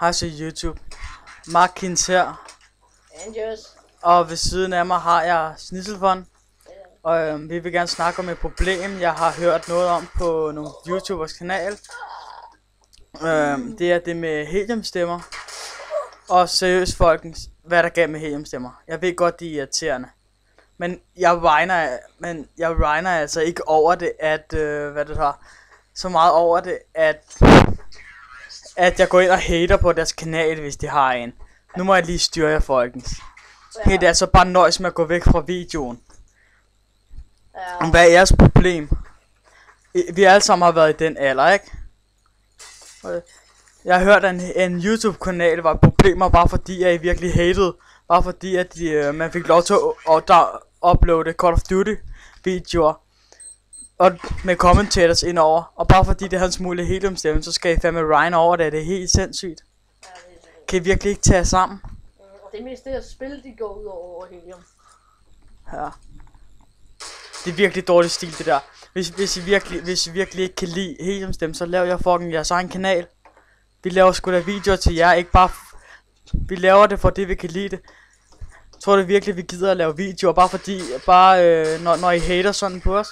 Hej så YouTube. Markins her. Angels. Og ved siden af mig har jeg Snitselfond. Og vi vil gerne snakke om et problem, jeg har hørt noget om på nogle YouTubers kanal. Det er det med heliumstemmer. Og seriøst folkens, hvad er der galt med heliumstemmer? Jeg ved godt, de er irriterende. Men jeg regner altså ikke over det, at så meget over det, at jeg går ind og hater på deres kanal, hvis de har en. Nu må jeg lige styre jer, folkens. Hey, det er altså bare nøjes med at gå væk fra videoen. Ja. Hvad er jeres problem? Vi alle sammen har været i den alder, ikke? Jeg har hørt, at en YouTube-kanal var problemer, bare fordi at I virkelig hated. Bare fordi at man fik lov til at uploade Call of Duty videoer. Og med commentators indover. Og bare fordi det havde en smule heliumstemme, så skal I fandme regne over det. Det er helt sindssygt. Kan I virkelig ikke tage sammen? Det er mest det at spil, de går ud over helium. Ja. Det er virkelig dårlig stil, det der. Hvis I virkelig ikke kan lide heliumstemme, så laver jeg fucking jeres egen kanal. Vi laver sgu da videoer til jer, ikke bare... Vi laver det for det, vi kan lide det. Tror du virkelig, vi gider at lave videoer, bare fordi... når I hater sådan på os?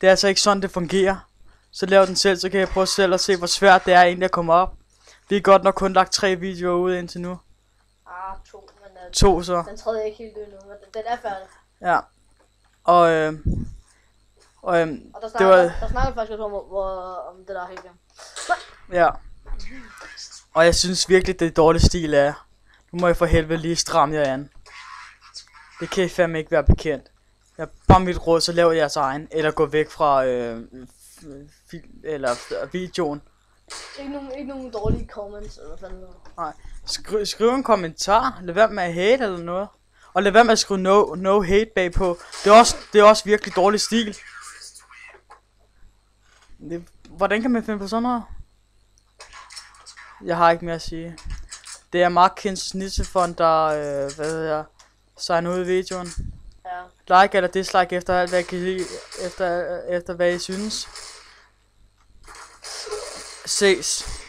Det er altså ikke sådan, det fungerer. Så lav den selv, så kan jeg prøve selv at se, hvor svært det er egentlig at komme op. Vi har godt nok kun lagt 3 videoer ud indtil nu. 2, men 2 så. Den tredje er ikke helt endnu, men den er færdig. Ja. Og der snakker faktisk om det der helium. Ja. Og jeg synes virkelig, det er dårlig stil af jer. Nu må jeg for helvede lige stramme jer an. Det kan I fandme ikke være bekendt. Jeg bare mit råd, så lav jeres egen. Eller gå væk fra videoen. Ikke nogen dårlige comments eller hvad fanden. Nej. Skriv en kommentar. Lad være med at hate eller noget. Og lad være med at skrive no hate bagpå. Det er også virkelig dårlig stil. Hvordan kan man finde på sådan noget? Jeg har ikke mere at sige. Det er Markins Snitselfond, der signer ud i videoen. Ja. Like eller dislike efter alt hvad jeg kan lide, efter hvad I synes. Ses.